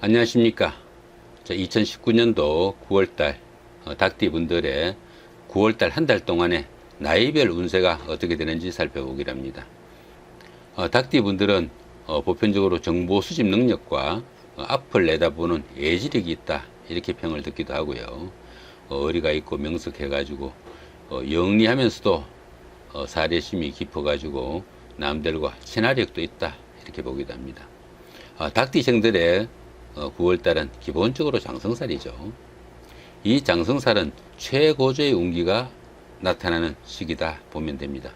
안녕하십니까. 2019년도 9월달 닭띠 분들의 9월달 한 달 동안의 나이별 운세가 어떻게 되는지 살펴보기로 합니다. 닭띠 분들은 보편적으로 정보 수집 능력과 앞을 내다보는 예지력이 있다, 이렇게 평을 듣기도 하고요. 어리가 있고 명석해 가지고 영리하면서도 사례심이 깊어 가지고 남들과 친화력도 있다, 이렇게 보기도 합니다. 닭띠생들의 9월달은 기본적으로 장성살이죠. 이 장성살은 최고조의 운기가 나타나는 시기다 보면 됩니다.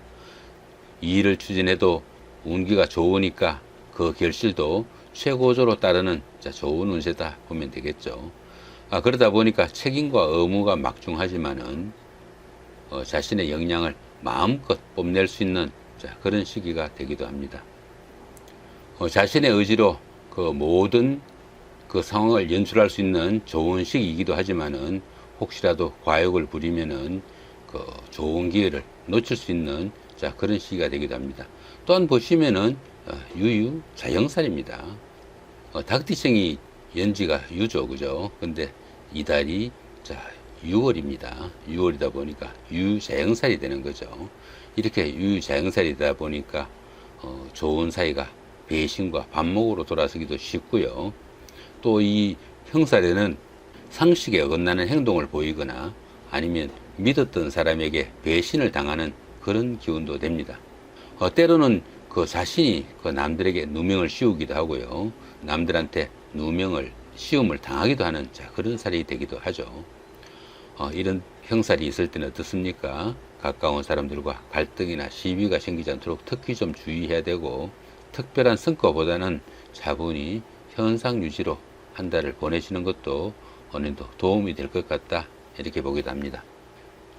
이 일을 추진해도 운기가 좋으니까 그 결실도 최고조로 따르는 좋은 운세다 보면 되겠죠. 그러다 보니까 책임과 의무가 막중하지만은 자신의 역량을 마음껏 뽐낼 수 있는 그런 시기가 되기도 합니다. 자신의 의지로 그 모든 그 상황을 연출할 수 있는 좋은 시기이기도 하지만은 혹시라도 과욕을 부리면은 그 좋은 기회를 놓칠 수 있는 그런 시기가 되기도 합니다. 또한 보시면은 유유 자영살입니다. 닭띠생이 연지가 유죠, 그죠? 근데 이달이 6월입니다. 6월이다 보니까 유자영살이 되는 거죠. 이렇게 유자영살이다 보니까 좋은 사이가 배신과 반목으로 돌아서기도 쉽고요. 또 이 형살에는 상식에 어긋나는 행동을 보이거나 아니면 믿었던 사람에게 배신을 당하는 그런 기운도 됩니다. 때로는 그 자신이 그 남들에게 누명을 씌우기도 하고요. 남들한테 누명을 씌움을 당하기도 하는 그런 살이 되기도 하죠. 이런 형살이 있을 때는 어떻습니까? 가까운 사람들과 갈등이나 시비가 생기지 않도록 특히 좀 주의해야 되고, 특별한 성과보다는 차분히 현상 유지로 한 달을 보내시는 것도 어느 정도 도움이 될 것 같다, 이렇게 보기도 합니다.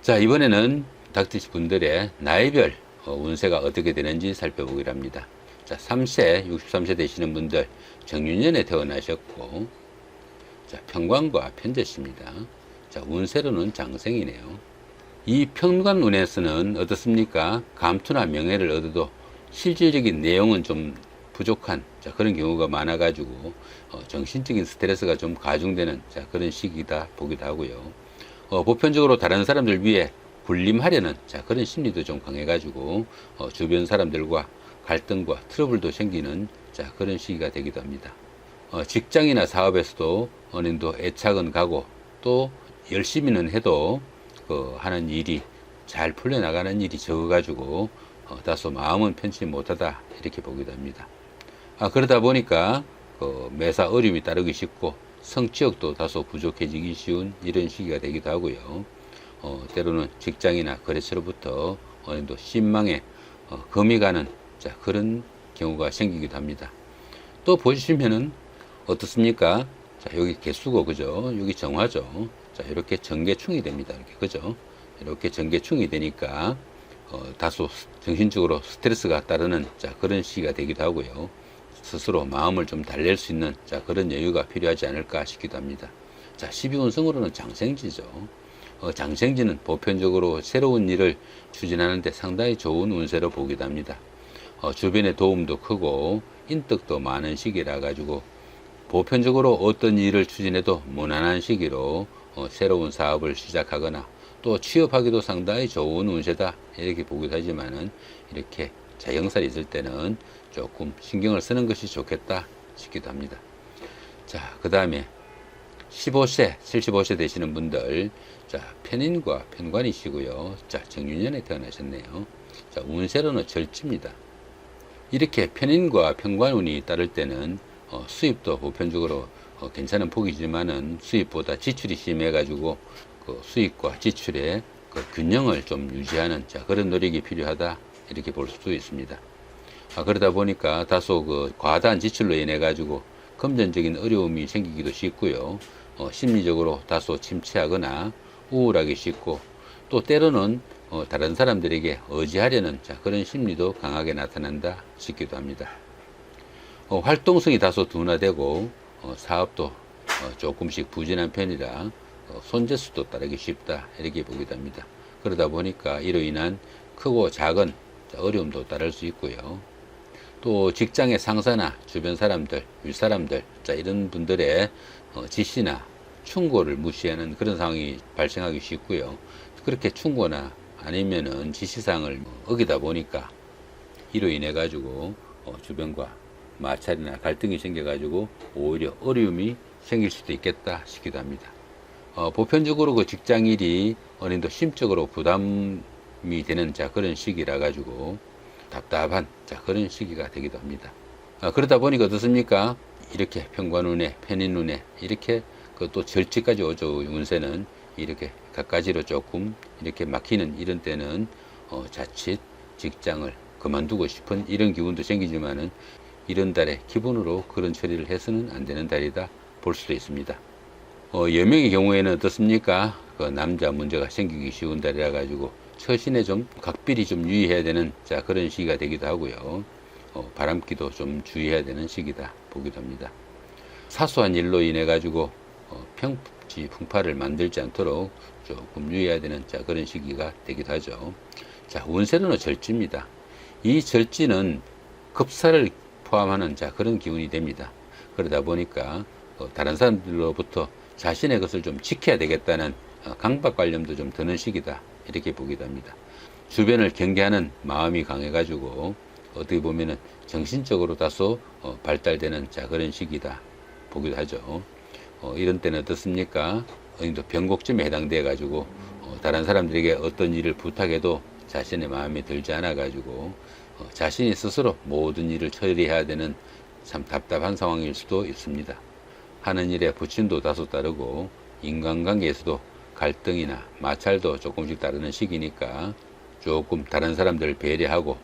자, 이번에는 닭띠 분들의 나이별 운세가 어떻게 되는지 살펴보기로 합니다. 자, 3세, 63세 되시는 분들 정유년에 태어나셨고, 편관과 편재십니다. 자, 운세로는 장생이네요. 이 편관 운에서는 어떻습니까? 감투나 명예를 얻어도 실질적인 내용은 좀 부족한 그런 경우가 많아 가지고 정신적인 스트레스가 좀 가중되는 그런 시기다 보기도 하고요. 보편적으로 다른 사람들 위해 군림하려는 그런 심리도 좀 강해 가지고 주변 사람들과 갈등과 트러블도 생기는 그런 시기가 되기도 합니다. 직장이나 사업에서도 어느 정도 애착은 가고, 또 열심히는 해도 그 하는 일이 잘 풀려나가는 일이 적어 가지고 다소 마음은 편치 못하다, 이렇게 보기도 합니다. 그러다 보니까 매사 어려움이 따르기 쉽고 성취욕도 다소 부족해지기 쉬운 이런 시기가 되기도 하고요. 때로는 직장이나 거래처로부터 어느 정도 신망에 금이 가는 그런 경우가 생기기도 합니다. 또 보시면은 어떻습니까? 여기 개수고, 그죠? 여기 정화죠. 이렇게 정계충이 됩니다. 이렇게, 그죠? 이렇게 정계충이 되니까 다소 정신적으로 스트레스가 따르는 그런 시기가 되기도 하고요. 스스로 마음을 좀 달랠 수 있는 그런 여유가 필요하지 않을까 싶기도 합니다. 12운성으로는 장생지죠. 장생지는 보편적으로 새로운 일을 추진하는데 상당히 좋은 운세로 보기도 합니다. 주변의 도움도 크고 인덕도 많은 시기라 가지고 보편적으로 어떤 일을 추진해도 무난한 시기로 새로운 사업을 시작하거나 또 취업하기도 상당히 좋은 운세다, 이렇게 보기도 하지만은 이렇게 자영살이 있을 때는 조금 신경을 쓰는 것이 좋겠다 싶기도 합니다. 그 다음에 15세, 75세 되시는 분들, 편인과 편관이시고요. 정유년에 태어나셨네요. 운세로는 절지입니다. 이렇게 편인과 편관운이 따를 때는 수입도 보편적으로 괜찮은 폭이지만은 수입보다 지출이 심해가지고 그 수입과 지출의 그 균형을 좀 유지하는 그런 노력이 필요하다, 이렇게 볼 수도 있습니다. 그러다 보니까 다소 그 과다한 지출로 인해 가지고 금전적인 어려움이 생기기도 쉽고요. 심리적으로 다소 침체하거나 우울하기 쉽고, 또 때로는 다른 사람들에게 의지하려는 그런 심리도 강하게 나타난다 싶기도 합니다. 활동성이 다소 둔화되고 사업도 조금씩 부진한 편이라 손재수도 따르기 쉽다, 이렇게 보기도 합니다. 그러다 보니까 이로 인한 크고 작은 어려움도 따를 수 있고요. 또 직장의 상사나 주변 사람들, 윗사람들, 자, 이런 분들의 지시나 충고를 무시하는 그런 상황이 발생하기 쉽고요. 그렇게 충고나 아니면은 지시사항을 어기다 보니까 이로 인해 가지고 주변과 마찰이나 갈등이 생겨 가지고 오히려 어려움이 생길 수도 있겠다 싶기도 합니다. 보편적으로 그 직장일이 어느 정도 심적으로 부담이 되는 그런 시기라 가지고 답답한 그런 시기가 되기도 합니다. 그러다 보니까 어떻습니까? 이렇게 편관운에, 편인운에 이렇게 또 절지까지 오죠. 운세는 이렇게 갖가지로 조금 이렇게 막히는 이런 때는 자칫 직장을 그만두고 싶은 이런 기분도 생기지만은 이런 달에 기본으로 그런 처리를 해서는 안 되는 달이다 볼 수도 있습니다. 여명의 경우에는 어떻습니까? 그 남자 문제가 생기기 쉬운 달이라 가지고 처신에 좀 각별히 좀 유의해야 되는 그런 시기가 되기도 하고요. 바람기도 좀 주의해야 되는 시기다 보기도 합니다. 사소한 일로 인해 가지고 평지 풍파를 만들지 않도록 조금 유의해야 되는 그런 시기가 되기도 하죠. 운세로는 절지입니다. 이 절지는 급사를 포함하는 그런 기운이 됩니다. 그러다 보니까 다른 사람들로부터 자신의 것을 좀 지켜야 되겠다는 강박관념도 좀 드는 시기다 이렇게 보기도 합니다. 주변을 경계하는 마음이 강해 가지고 어떻게 보면은 정신적으로 다소 발달되는 그런 시기다 보기도 하죠. 이런 때는 어떻습니까? 어느 정도 변곡점에 해당돼 가지고 다른 사람들에게 어떤 일을 부탁해도 자신의 마음에 들지 않아 가지고 자신이 스스로 모든 일을 처리해야 되는 참 답답한 상황일 수도 있습니다. 하는 일에 부침도 다소 따르고 인간관계에서도 갈등이나 마찰도 조금씩 따르는 시기니까 조금 다른 사람들을 배려하고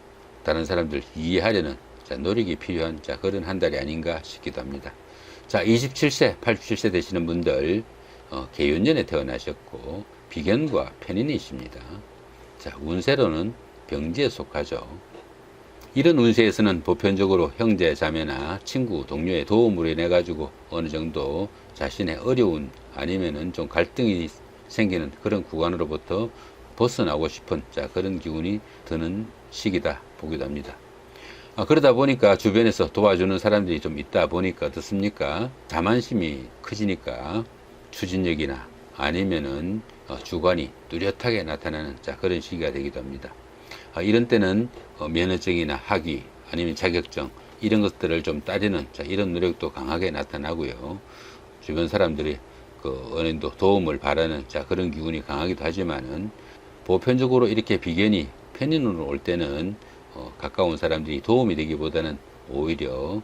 다른 사람들 이해하려는 노력이 필요한 그런 한 달이 아닌가 싶기도 합니다. 27세, 87세 되시는 분들 계윤년에 태어나셨고 비견과 편인이십니다. 운세로는 병지에 속하죠. 이런 운세에서는 보편적으로 형제, 자매나 친구, 동료의 도움으로 인해 가지고 어느 정도 자신의 어려운 아니면은 좀 갈등이 생기는 그런 구간으로부터 벗어나고 싶은 그런 기운이 드는 시기다 보기도 합니다. 그러다 보니까 주변에서 도와주는 사람들이 좀 있다 보니까 어떻습니까? 자만심이 커지니까 추진력이나 아니면은 주관이 뚜렷하게 나타나는 그런 시기가 되기도 합니다. 이런 때는 면허증이나 학위 아니면 자격증 이런 것들을 좀 따르는 이런 노력도 강하게 나타나고요. 주변 사람들이 어느 정도 도움을 바라는 그런 기운이 강하기도 하지만은 보편적으로 이렇게 비견이 편인으로 올 때는 가까운 사람들이 도움이 되기보다는 오히려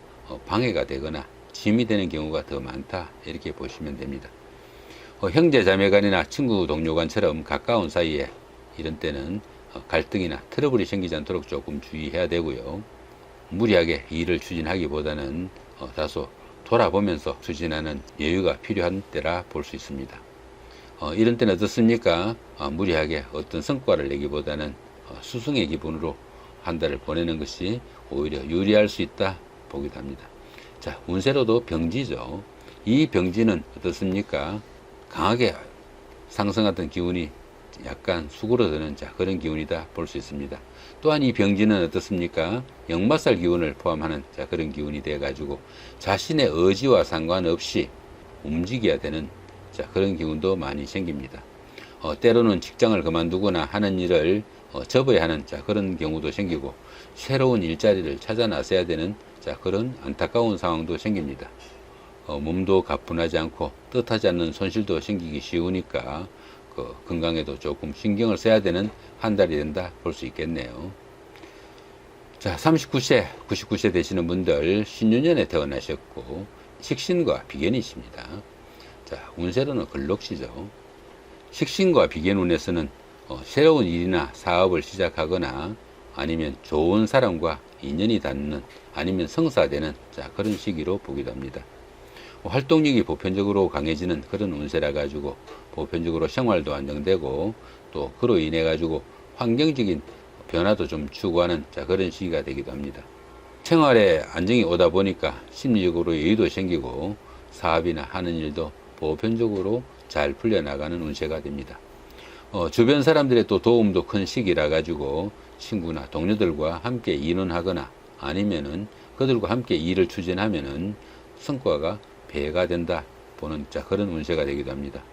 방해가 되거나 짐이 되는 경우가 더 많다 이렇게 보시면 됩니다. 형제 자매간이나 친구 동료 간처럼 가까운 사이에 이런 때는 갈등이나 트러블이 생기지 않도록 조금 주의해야 되고요. 무리하게 일을 추진하기보다는 다소 돌아보면서 추진하는 여유가 필요한 때라 볼 수 있습니다. 이런 때는 어떻습니까? 무리하게 어떤 성과를 내기보다는 수승의 기분으로 한 달을 보내는 것이 오히려 유리할 수 있다 보기도 합니다. 운세로도 병지죠. 이 병지는 어떻습니까? 강하게 상승하던 기운이 약간 수그러드는 그런 기운이다 볼 수 있습니다. 또한 이 병지는 어떻습니까? 역마살 기운을 포함하는 그런 기운이 돼 가지고 자신의 의지와 상관없이 움직여야 되는 그런 기운도 많이 생깁니다. 때로는 직장을 그만두거나 하는 일을 접어야 하는 그런 경우도 생기고 새로운 일자리를 찾아 나서야 되는 그런 안타까운 상황도 생깁니다. 몸도 가뿐하지 않고 뜻하지 않는 손실도 생기기 쉬우니까 건강에도 조금 신경을 써야 되는 한 달이 된다 볼 수 있겠네요. 39세, 99세 되시는 분들 신유년에 태어나셨고 식신과 비견이십니다. 운세로는 글록시죠. 식신과 비견운에서는 새로운 일이나 사업을 시작하거나 아니면 좋은 사람과 인연이 닿는 아니면 성사되는 그런 시기로 보기도 합니다. 활동력이 보편적으로 강해지는 그런 운세라 가지고 보편적으로 생활도 안정되고 또 그로 인해 가지고 환경적인 변화도 좀 추구하는 그런 시기가 되기도 합니다. 생활에 안정이 오다 보니까 심리적으로 여유도 생기고 사업이나 하는 일도 보편적으로 잘 풀려나가는 운세가 됩니다. 주변 사람들의 또 도움도 큰 시기라 가지고 친구나 동료들과 함께 의논하거나 아니면은 그들과 함께 일을 추진하면은 성과가 배가 된다 보는 그런 운세가 되기도 합니다.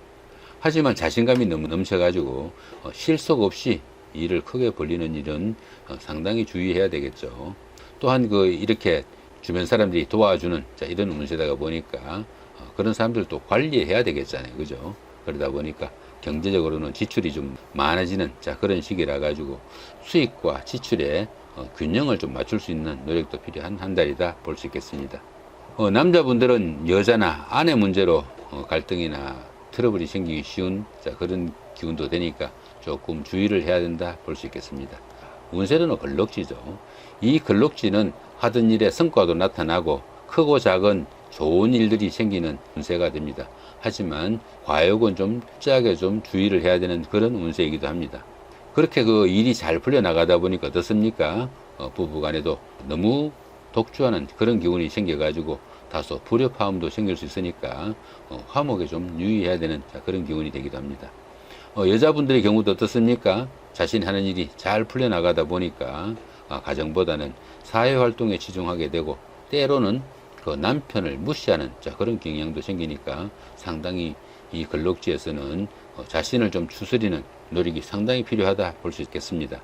하지만 자신감이 너무 넘쳐가지고 실속 없이 일을 크게 벌리는 일은 상당히 주의해야 되겠죠. 또한 이렇게 주변 사람들이 도와주는 이런 운세다가 보니까 그런 사람들도 관리해야 되겠잖아요. 그죠? 그러다 보니까 경제적으로는 지출이 좀 많아지는 그런 시기라 가지고 수익과 지출의 균형을 좀 맞출 수 있는 노력도 필요한 한 달이다 볼 수 있겠습니다. 남자분들은 여자나 아내 문제로 갈등이나 트러블이 생기기 쉬운 그런 기운도 되니까 조금 주의를 해야 된다 볼 수 있겠습니다. 운세로는 걸럭지죠. 이 걸럭지는 하던 일의 성과도 나타나고 크고 작은 좋은 일들이 생기는 운세가 됩니다. 하지만 과욕은 좀 짜게 좀 주의를 해야 되는 그런 운세이기도 합니다. 그렇게 일이 잘 풀려나가다 보니까 어떻습니까? 부부간에도 너무 독주하는 그런 기운이 생겨가지고 다소 불협화음도 생길 수 있으니까 화목에 좀 유의해야 되는 그런 기운이 되기도 합니다. 여자분들의 경우도 어떻습니까? 자신이 하는 일이 잘 풀려나가다 보니까 가정보다는 사회활동에 치중하게 되고 때로는 남편을 무시하는 그런 경향도 생기니까 상당히 이 걸럭지에서는 자신을 좀 추스리는 노력이 상당히 필요하다 볼 수 있겠습니다.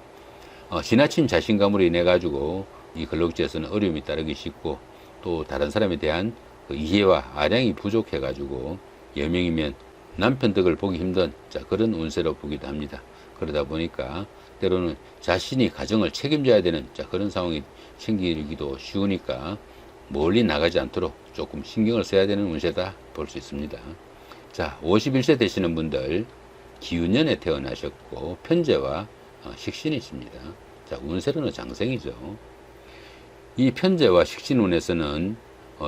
지나친 자신감으로 인해 가지고 이 걸럭지에서는 어려움이 따르기 쉽고 또 다른 사람에 대한 이해와 아량이 부족해 가지고 여명이면 남편 덕을 보기 힘든 그런 운세로 보기도 합니다. 그러다 보니까 때로는 자신이 가정을 책임져야 되는 그런 상황이 생기기도 쉬우니까 멀리 나가지 않도록 조금 신경을 써야 되는 운세다 볼 수 있습니다. 51세 되시는 분들 기운년에 태어나셨고 편재와 식신이십니다. 운세로는 장생이죠. 이 편재와 식신운에서는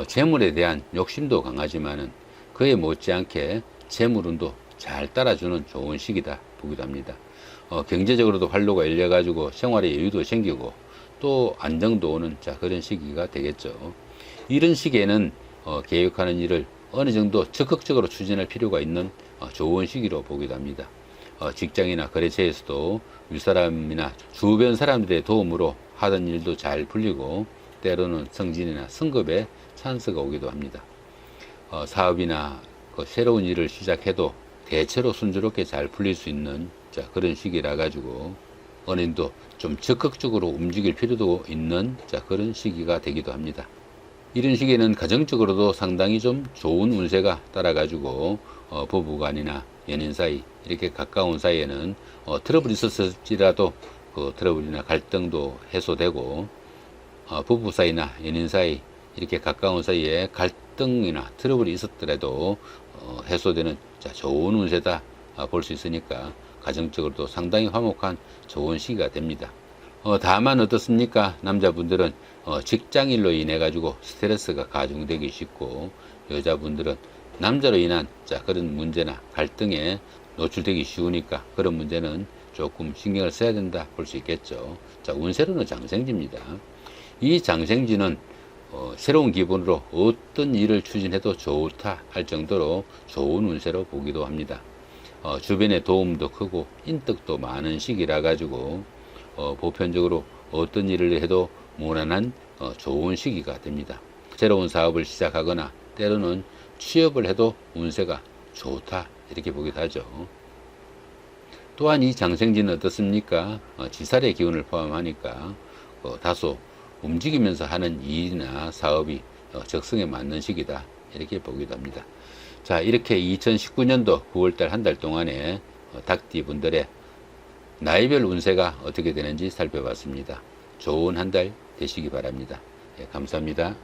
재물에 대한 욕심도 강하지만은 그에 못지않게 재물운도 잘 따라주는 좋은 시기다 보기도 합니다. 경제적으로도 활로가 열려가지고 생활에 여유도 생기고 또 안정도 오는 그런 시기가 되겠죠. 이런 시기에는 계획하는 일을 어느 정도 적극적으로 추진할 필요가 있는 좋은 시기로 보기도 합니다. 직장이나 거래처에서도 윗사람이나 주변 사람들의 도움으로 하던 일도 잘 풀리고 때로는 승진이나 승급에 찬스가 오기도 합니다. 사업이나 새로운 일을 시작해도 대체로 순조롭게 잘 풀릴 수 있는 그런 시기라 가지고 어느 정도 좀 적극적으로 움직일 필요도 있는 그런 시기가 되기도 합니다. 이런 시기에는 가정적으로도 상당히 좀 좋은 운세가 따라가지고 부부간이나 연인 사이 이렇게 가까운 사이에는 트러블이 있었을지라도 그 트러블이나 갈등도 해소되고 부부 사이나 연인 사이 이렇게 가까운 사이에 갈등이나 트러블이 있었더라도 해소되는 좋은 운세다 볼 수 있으니까 가정적으로도 상당히 화목한 좋은 시기가 됩니다. 다만 어떻습니까? 남자분들은 직장일로 인해 가지고 스트레스가 가중되기 쉽고 여자분들은 남자로 인한 그런 문제나 갈등에 노출되기 쉬우니까 그런 문제는 조금 신경을 써야 된다 볼 수 있겠죠. 운세로는 장생지입니다. 이 장생지는 새로운 기분으로 어떤 일을 추진해도 좋다 할 정도로 좋은 운세로 보기도 합니다. 주변의 도움도 크고 인덕도 많은 시기라 가지고 보편적으로 어떤 일을 해도 무난한 좋은 시기가 됩니다. 새로운 사업을 시작하거나 때로는 취업을 해도 운세가 좋다 이렇게 보기도 하죠. 또한 이 장생지는 어떻습니까? 지살의 기운을 포함하니까 다소 움직이면서 하는 일이나 사업이 적성에 맞는 시기다 이렇게 보기도 합니다. 이렇게 2019년도 9월달 한 달 동안에 닭띠 분들의 나이별 운세가 어떻게 되는지 살펴봤습니다. 좋은 한 달 되시기 바랍니다. 감사합니다.